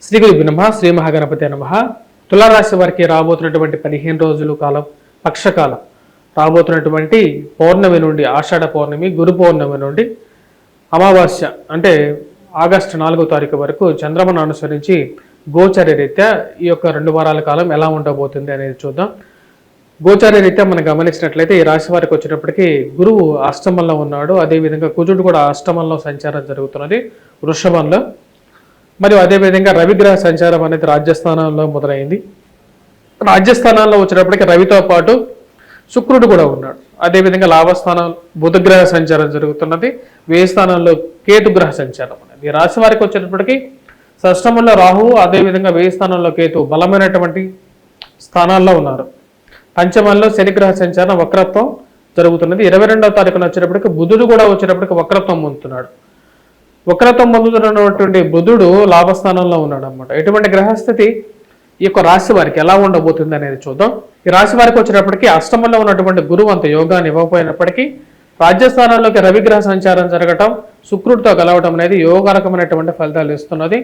శ్రీ గురుభ్యో నమః. శ్రీ మహాగణపతి నమః. తులారాశి వారికి రాబోతున్నటువంటి 15 రోజుల కాలం పక్షకాలం రాబోతున్నటువంటి పౌర్ణమి నుండి ఆషాఢ పౌర్ణమి, గురు పౌర్ణమి నుండి అమావాస్య అంటే ఆగస్టు 4వ తారీఖు వరకు చంద్రమను అనుసరించి గోచర రీత్యా ఈ యొక్క 2 వారాల కాలం ఎలా ఉండబోతుంది అనేది చూద్దాం. గోచార రీత్యా మనం గమనించినట్లయితే ఈ రాశి వారికి వచ్చేటప్పటికి గురువు అష్టమంలో ఉన్నాడు. అదేవిధంగా కుజుడు కూడా అష్టమంలో సంచారం జరుగుతున్నది వృషభంలో. మరియు అదేవిధంగా రవిగ్రహ సంచారం అనేది రాజ్యస్థానంలో మొదలైంది. రాజ్యస్థానాల్లో వచ్చేటప్పటికి రవితో పాటు శుక్రుడు కూడా ఉన్నాడు. అదేవిధంగా లాభస్థానం బుధగ్రహ సంచారం జరుగుతున్నది. వ్యయ స్థానంలో కేతుగ్రహ సంచారం అనేది. ఈ రాశి వారికి వచ్చేటప్పటికి షష్టమంలో రాహువు, అదేవిధంగా వ్యయ స్థానంలో కేతు బలమైనటువంటి స్థానాల్లో ఉన్నారు. పంచమంలో శనిగ్రహ సంచారం వక్రత్వం జరుగుతున్నది. 22వ తారీఖున వచ్చేటప్పటికి బుధుడు కూడా వచ్చేటప్పటికి వక్రత్వం పొందుతున్నాడు. వక్రత్వం పొందుతున్నటువంటి బుధుడు లాభస్థానంలో ఉన్నాడు అనమాట. ఎటువంటి గ్రహస్థితి ఈ యొక్క రాశి వారికి ఎలా ఉండబోతుంది అనేది చూద్దాం. ఈ రాశి వారికి వచ్చేటప్పటికి అష్టమంలో ఉన్నటువంటి గురువు అంత యోగాన్ని ఇవ్వకపోయినప్పటికీ రాజ్యస్థానాల్లోకి రవిగ్రహ సంచారం జరగటం, శుక్రుడితో కలవటం అనేది యోగరకమైనటువంటి ఫలితాలు ఇస్తున్నది.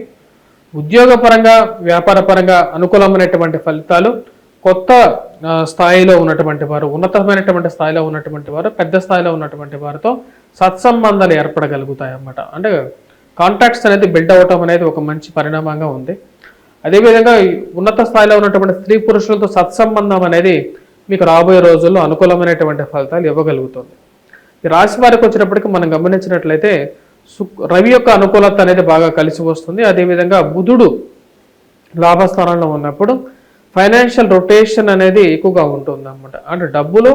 ఉద్యోగపరంగా వ్యాపార పరంగా అనుకూలమైనటువంటి ఫలితాలు, కొత్త స్థాయిలో ఉన్నటువంటి వారు, ఉన్నతమైనటువంటి స్థాయిలో ఉన్నటువంటి వారు, పెద్ద స్థాయిలో ఉన్నటువంటి వారితో సత్సంబంధాలు ఏర్పడగలుగుతాయి అన్నమాట. అంటే కాంటాక్ట్స్ అనేది బిల్డ్ అవ్వటం అనేది ఒక మంచి పరిణామంగా ఉంది. అదేవిధంగా ఉన్నత స్థాయిలో ఉన్నటువంటి స్త్రీ పురుషులతో సత్సంబంధం అనేది మీకు రాబోయే రోజుల్లో అనుకూలమైనటువంటి ఫలితాలు ఇవ్వగలుగుతుంది. ఈ రాశి వారికి వచ్చినప్పటికీ మనం గమనించినట్లయితే రవి యొక్క అనుకూలత అనేది బాగా కలిసి వస్తుంది. అదేవిధంగా బుధుడు లాభస్థానంలో ఉన్నప్పుడు ఫైనాన్షియల్ రొటేషన్ అనేది ఎక్కువగా ఉంటుంది అన్నమాట. అంటే డబ్బులు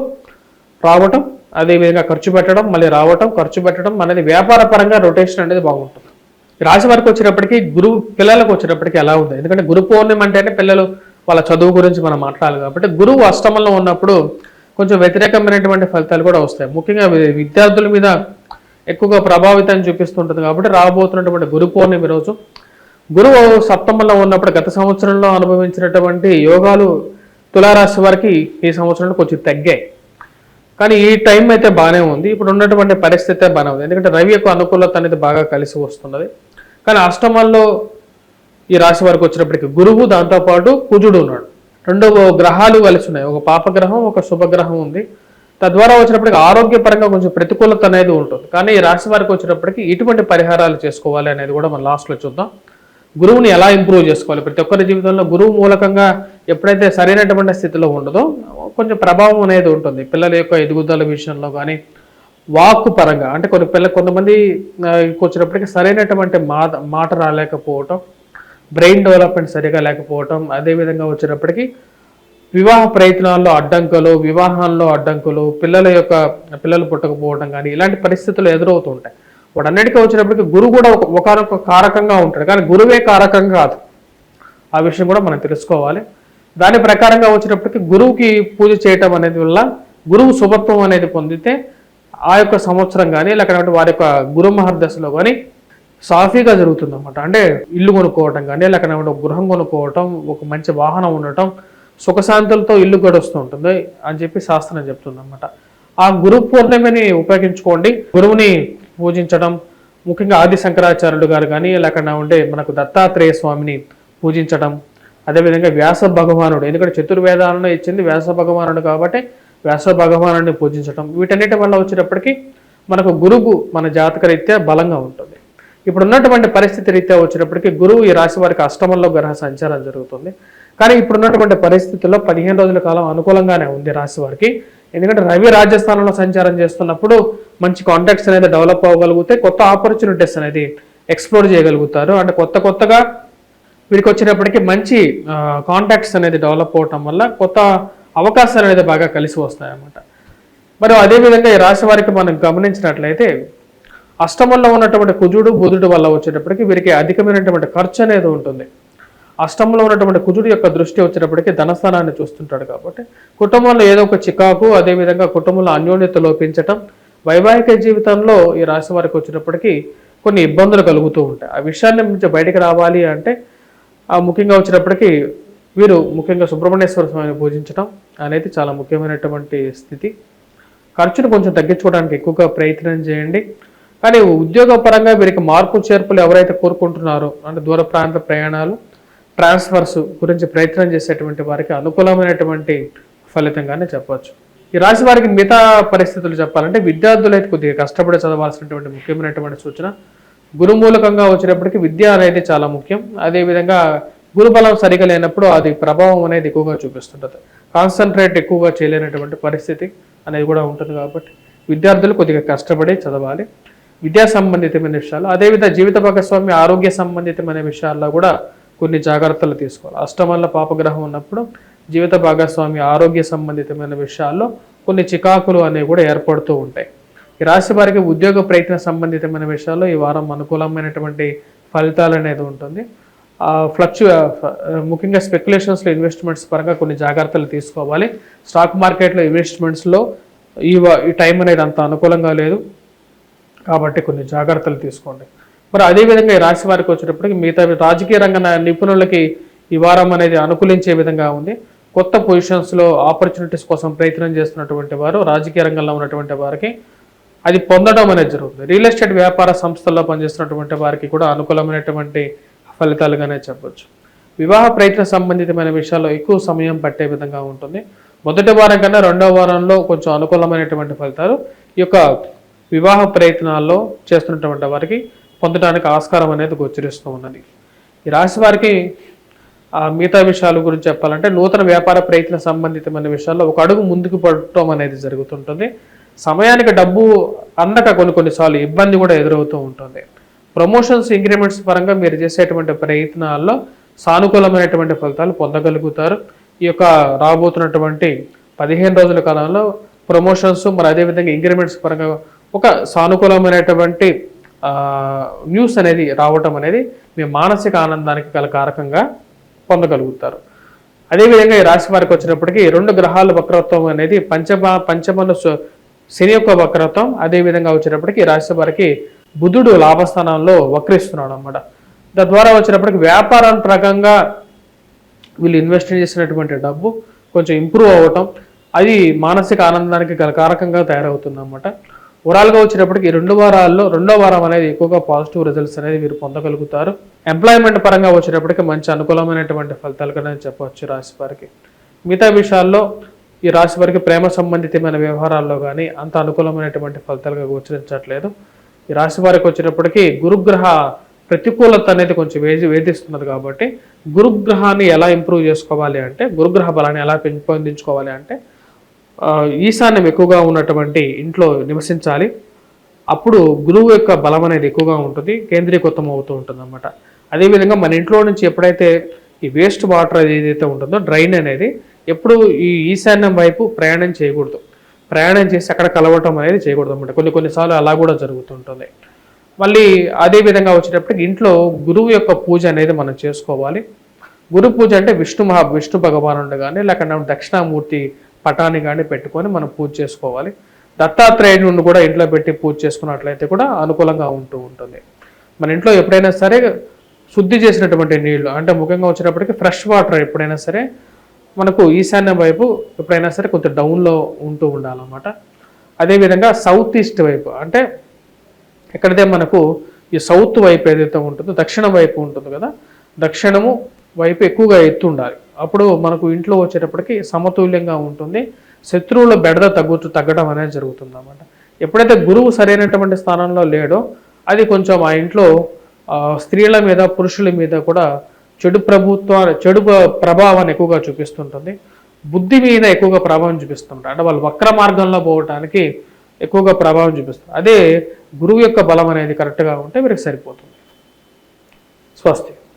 రావటం, అదేవిధంగా ఖర్చు పెట్టడం, మళ్ళీ రావటం, ఖర్చు పెట్టడం అనేది వ్యాపార పరంగా రొటేషన్ అనేది బాగుంటుంది. రాశి వారికి వచ్చినప్పటికీ గురువు పిల్లలకు వచ్చినప్పటికీ ఎలా ఉంది? ఎందుకంటే గురు పౌర్ణమి అంటేనే పిల్లలు వాళ్ళ చదువు గురించి మనం మాట్లాడాలి కాబట్టి గురువు అష్టమంలో ఉన్నప్పుడు కొంచెం వ్యతిరేకమైనటువంటి ఫలితాలు కూడా వస్తాయి. ముఖ్యంగా విద్యార్థుల మీద ఎక్కువగా ప్రభావితం చూపిస్తుంటుంది కాబట్టి రాబోతున్నటువంటి గురు పౌర్ణమి రోజు గురువు సప్తమంలో ఉన్నప్పుడు గత సంవత్సరంలో అనుభవించినటువంటి యోగాలు తులారాశి వారికి ఈ సంవత్సరంలో కొంచెం తగ్గాయి. కానీ ఈ టైం అయితే బాగానే ఉంది. ఇప్పుడు ఉన్నటువంటి పరిస్థితి బాగానే ఉంది. ఎందుకంటే రవి యొక్క అనుకూలత అనేది బాగా కలిసి వస్తున్నది. కానీ అష్టమంలో ఈ రాశి వారికి వచ్చినప్పటికీ గురువు, దాంతోపాటు కుజుడు ఉన్నాడు. 2 గ్రహాలు కలిసి ఉన్నాయి. ఒక పాపగ్రహం, ఒక శుభగ్రహం ఉంది. తద్వారా వచ్చినప్పటికీ ఆరోగ్యపరంగా కొంచెం ప్రతికూలత అనేది ఉంటుంది. కానీ ఈ రాశి వారికి వచ్చినప్పటికీ ఇటువంటి పరిహారాలు చేసుకోవాలి అనేది కూడా మనం లాస్ట్లో చూద్దాం. గురువుని ఎలా ఇంప్రూవ్ చేసుకోవాలి? ప్రతి ఒక్కరి జీవితంలో గురువు మూలకంగా ఎప్పుడైతే సరైనటువంటి స్థితిలో ఉండదో కొంచెం ప్రభావం అనేది ఉంటుంది. పిల్లల యొక్క ఎదుగుదల విషయంలో కానీ వాక్కు పరంగా అంటే కొంతమంది వచ్చినప్పటికీ సరైనటువంటి మాట రాలేకపోవటం, బ్రెయిన్ డెవలప్మెంట్ సరిగా లేకపోవటం, అదేవిధంగా వచ్చినప్పటికీ వివాహ ప్రయత్నాల్లో అడ్డంకులు, వివాహాల్లో అడ్డంకులు, పిల్లలు పుట్టకపోవడం కానీ ఇలాంటి పరిస్థితులు ఎదురవుతూ ఉంటాయి. వాటన్నిటికీ వచ్చినప్పటికీ గురువు కూడా ఒకనొక కారకంగా ఉంటాడు. కానీ గురువే కారకంగా కాదు. ఆ విషయం కూడా మనం తెలుసుకోవాలి. దాని ప్రకారంగా వచ్చినప్పటికీ గురువుకి పూజ చేయటం అనేది వల్ల గురువు శుభత్వం అనేది పొందితే ఆ యొక్క సంవత్సరం కానీ లేకపోతే వారి యొక్క గురు మహర్దశలో కానీ సాఫీగా జరుగుతుంది అన్నమాట. అంటే ఇల్లు కొనుక్కోవటం కానీ లేకపోతే గృహం కొనుక్కోవటం, ఒక మంచి వాహనం ఉండటం, సుఖశాంతులతో ఇల్లు గడుస్తూ ఉంటుంది అని చెప్పి శాస్త్రం చెప్తుంది అన్నమాట. ఆ గురు పౌర్ణమిని ఉపయోగించుకోండి. గురువుని పూజించడం, ముఖ్యంగా ఆది శంకరాచార్యులు గారు కానీ లేకుండా మనకు దత్తాత్రేయ స్వామిని పూజించడం, అదేవిధంగా వ్యాస భగవానుడు, ఎందుకంటే చతుర్వేదాలను ఇచ్చింది వ్యాస భగవానుడు కాబట్టి వ్యాస భగవానుడిని పూజించడం, వీటన్నిటి వల్ల వచ్చేటప్పటికి మనకు గురువు మన జాతక రీత్యా బలంగా ఉంటుంది. ఇప్పుడు ఉన్నటువంటి పరిస్థితి రీత్యా వచ్చేటప్పటికి గురువు ఈ రాశి వారికి అష్టమంలో గ్రహ సంచారం జరుగుతుంది. కానీ ఇప్పుడున్నటువంటి పరిస్థితుల్లో 15 రోజుల కాలం అనుకూలంగానే ఉంది రాశి వారికి. ఎందుకంటే రవి రాజ్యస్థానంలో సంచారం చేస్తున్నప్పుడు మంచి కాంటాక్ట్స్ అనేది డెవలప్ అవ్వగలిగితే కొత్త ఆపర్చునిటీస్ అనేది ఎక్స్ప్లోర్ చేయగలుగుతారు. అంటే కొత్తగా వీరికి వచ్చినప్పటికీ మంచి కాంటాక్ట్స్ అనేది డెవలప్ అవటం వల్ల కొత్త అవకాశాలు అనేది బాగా కలిసి వస్తాయి అన్నమాట. మరి అదేవిధంగా ఈ రాశి వారికి మనం గమనించినట్లయితే అష్టమంలో ఉన్నటువంటి కుజుడు, బుధుడు వల్ల వచ్చేటప్పటికి వీరికి అధికమైనటువంటి ఖర్చు అనేది ఉంటుంది. అష్టంలో ఉన్నటువంటి కుజుడు యొక్క దృష్టి వచ్చేటప్పటికి ధనస్థానాన్ని చూస్తుంటాడు కాబట్టి కుటుంబంలో ఏదో ఒక చికాకు, అదేవిధంగా కుటుంబంలో అన్యోన్యత లోపించటం, వైవాహిక జీవితంలో ఈ రాశి వారికి వచ్చినప్పటికీ కొన్ని ఇబ్బందులు కలుగుతూ ఉంటాయి. ఆ విషయాన్ని నుంచి బయటకు రావాలి అంటే ముఖ్యంగా వచ్చినప్పటికీ వీరు ముఖ్యంగా సుబ్రహ్మణ్యేశ్వర స్వామిని పూజించడం అనేది చాలా ముఖ్యమైనటువంటి స్థితి. ఖర్చును కొంచెం తగ్గించుకోవడానికి ఎక్కువగా ప్రయత్నం చేయండి. కానీ ఉద్యోగపరంగా వీరికి మార్పు చేర్పులు ఎవరైతే కోరుకుంటున్నారో అంటే దూర ప్రాంత ప్రయాణాలు, ట్రాన్స్ఫర్స్ గురించి ప్రయత్నం చేసేటువంటి వారికి అనుకూలమైనటువంటి ఫలితంగానే చెప్పవచ్చు. ఈ రాశి వారికి మిగతా పరిస్థితులు చెప్పాలంటే విద్యార్థులు అయితే కొద్దిగా కష్టపడి చదవాల్సినటువంటి ముఖ్యమైనటువంటి సూచన. గురుమూలకంగా వచ్చినప్పటికీ విద్య అనేది చాలా ముఖ్యం. అదేవిధంగా గురుబలం సరిగా లేనప్పుడు అది ప్రభావం అనేది ఎక్కువగా చూపిస్తుంటుంది. కాన్సన్ట్రేట్ ఎక్కువగా చేయలేనటువంటి పరిస్థితి అనేది కూడా ఉంటుంది. కాబట్టి విద్యార్థులు కొద్దిగా కష్టపడి చదవాలి. విద్యా సంబంధితమైన విషయాలు, అదేవిధంగా జీవిత భాగస్వామి ఆరోగ్య సంబంధితమైన విషయాల్లో కూడా కొన్ని జాగ్రత్తలు తీసుకోవాలి. అష్టమంలో పాపగ్రహం ఉన్నప్పుడు జీవిత భాగస్వామి ఆరోగ్య సంబంధితమైన విషయాల్లో కొన్ని చికాకులు అనేవి కూడా ఏర్పడుతూ ఉంటాయి. ఈ రాశి వారికి ఉద్యోగ ప్రయత్న సంబంధితమైన విషయాల్లో ఈ వారం అనుకూలమైనటువంటి ఫలితాలు అనేది ఉంటుంది. ముఖ్యంగా స్పెక్యులేషన్స్లో ఇన్వెస్ట్మెంట్స్ పరంగా కొన్ని జాగ్రత్తలు తీసుకోవాలి. స్టాక్ మార్కెట్లో ఇన్వెస్ట్మెంట్స్లో ఈ టైం అనేది అంత అనుకూలంగా లేదు కాబట్టి కొన్ని జాగ్రత్తలు తీసుకోండి. మరి అదేవిధంగా ఈ రాశి వారికి వచ్చేటప్పటికి మిగతా రాజకీయ రంగ నిపుణులకి ఈ వారం అనేది అనుకూలించే విధంగా ఉంది. కొత్త పొజిషన్స్లో ఆపర్చునిటీస్ కోసం ప్రయత్నం చేస్తున్నటువంటి వారు, రాజకీయ రంగంలో ఉన్నటువంటి వారికి అది పొందడం అనేది జరుగుతుంది. రియల్ ఎస్టేట్ వ్యాపార సంస్థల్లో పనిచేస్తున్నటువంటి వారికి కూడా అనుకూలమైనటువంటి ఫలితాలుగానే చెప్పొచ్చు. వివాహ ప్రయత్న సంబంధితమైన విషయాల్లో ఎక్కువ సమయం పట్టే విధంగా ఉంటుంది. మొదటి వారం కన్నా రెండవ వారంలో కొంచెం అనుకూలమైనటువంటి ఫలితాలు ఈ యొక్క వివాహ ప్రయత్నాల్లో చేస్తున్నటువంటి వారికి పొందడానికి ఆస్కారం అనేది గోచరిస్తూ ఉన్నది. ఈ రాశి వారికి మిగతా విషయాల గురించి చెప్పాలంటే నూతన వ్యాపార ప్రయత్న సంబంధితమైన విషయాల్లో ఒక అడుగు ముందుకు పడటం అనేది జరుగుతుంటుంది. సమయానికి డబ్బు అందక కొన్నిసార్లు ఇబ్బంది కూడా ఎదురవుతూ ఉంటుంది. ప్రమోషన్స్ ఇంక్రిమెంట్స్ పరంగా మీరు చేసేటువంటి ప్రయత్నాల్లో సానుకూలమైనటువంటి ఫలితాలు పొందగలుగుతారు. ఈ యొక్క రాబోతున్నటువంటి 15 రోజుల కాలంలో ప్రమోషన్స్ మరి అదేవిధంగా ఇంక్రిమెంట్స్ పరంగా ఒక సానుకూలమైనటువంటి న్యూస్ అనేది రావటం అనేది మీ మానసిక ఆనందానికి గల కారకంగా పొందగలుగుతారు. అదేవిధంగా ఈ రాశి వారికి వచ్చినప్పటికీ 2 గ్రహాల వక్రత్వం అనేది పంచమంలో శని యొక్క వక్రత్వం, అదేవిధంగా వచ్చేటప్పటికి రాశి వారికి బుధుడు లాభస్థానంలో వక్రిస్తున్నాడు అన్నమాట. తద్వారా వచ్చినప్పటికి వ్యాపారం ప్రకంగా వీళ్ళు ఇన్వెస్ట్ చేసినటువంటి డబ్బు కొంచెం ఇంప్రూవ్ అవ్వటం, అది మానసిక ఆనందానికి గల కారకంగా తయారవుతుంది అన్నమాట. ఓవరాల్గా వచ్చేటప్పటికి 2 వారాల్లో 2వ వారం అనేది ఎక్కువగా పాజిటివ్ రిజల్ట్స్ అనేది మీరు పొందగలుగుతారు. ఎంప్లాయ్మెంట్ పరంగా వచ్చేటప్పటికి మంచి అనుకూలమైనటువంటి ఫలితాలు కూడా చెప్పవచ్చు రాశి వారికి. మిగతా విషయాల్లో ఈ రాశి వారికి ప్రేమ సంబంధితమైన వ్యవహారాల్లో కానీ అంత అనుకూలమైనటువంటి ఫలితాలుగా గోచరించట్లేదు. ఈ రాశి వారికి వచ్చేటప్పటికి గురుగ్రహ ప్రతికూలత అనేది కొంచెం వేధిస్తున్నది. కాబట్టి గురుగ్రహాన్ని ఎలా ఇంప్రూవ్ చేసుకోవాలి అంటే, గురుగ్రహ బలాన్ని ఎలా పెంపొందించుకోవాలి అంటే ఈశాన్యం ఎక్కువగా ఉన్నటువంటి ఇంట్లో నివసించాలి. అప్పుడు గురువు యొక్క బలం అనేది ఎక్కువగా ఉంటుంది, కేంద్రీకృతం అవుతూ ఉంటుంది అన్నమాట. అదేవిధంగా మన ఇంట్లో నుంచి ఎప్పుడైతే ఈ వేస్ట్ వాటర్ ఏదైతే ఉంటుందో డ్రైన్ అనేది ఎప్పుడు ఈ ఈశాన్యం వైపు ప్రయాణం చేయకూడదు. ప్రయాణం చేసి అక్కడ కలవటం అనేది చేయకూడదు అన్నమాట. కొన్నిసార్లు అలా కూడా జరుగుతుంటుంది. మళ్ళీ అదేవిధంగా వచ్చేటప్పటికి ఇంట్లో గురువు యొక్క పూజ అనేది మనం చేసుకోవాలి. గురు పూజ అంటే విష్ణు భగవానుడు కానీ లేకపోతే దక్షిణామూర్తి పటాన్ని కానీ పెట్టుకొని మనం పూజ చేసుకోవాలి. దత్తాత్రేయుడిని కూడా ఇంట్లో పెట్టి పూజ చేసుకున్నట్లయితే కూడా అనుకూలంగా ఉంటూ ఉంటుంది. మన ఇంట్లో ఎప్పుడైనా సరే శుద్ధి చేసినటువంటి నీళ్లు అంటే ముఖ్యంగా వచ్చినప్పటికీ ఫ్రెష్ వాటర్ ఎప్పుడైనా సరే మనకు ఈశాన్యం వైపు ఎప్పుడైనా సరే కొంచెం డౌన్లో ఉంటూ ఉండాలన్నమాట. అదేవిధంగా సౌత్ ఈస్ట్ వైపు అంటే ఎక్కడైతే మనకు ఈ సౌత్ వైపు ఏదైతే ఉంటుందో దక్షిణం వైపు ఉంటుంది కదా, దక్షిణము వైపు ఎక్కువగా ఎత్తు ఉండాలి. అప్పుడు మనకు ఇంట్లో వచ్చేటప్పటికి సమతుల్యంగా ఉంటుంది. శత్రువుల బెడద తగ్గడం అనేది జరుగుతుంది అన్నమాట. ఎప్పుడైతే గురువు సరైనటువంటి స్థానంలో లేడో అది కొంచెం ఆ ఇంట్లో స్త్రీల మీద పురుషుల మీద కూడా చెడు ప్రభావాన్ని ఎక్కువగా చూపిస్తుంటుంది. బుద్ధి మీద ఎక్కువగా ప్రభావం చూపిస్తుంటారు. అంటే వాళ్ళు వక్ర మార్గంలో పోవటానికి ఎక్కువగా ప్రభావం చూపిస్తారు. అదే గురువు యొక్క బలం అనేది కరెక్ట్గా ఉంటే వీరికి సరిపోతుంది. స్వస్తి.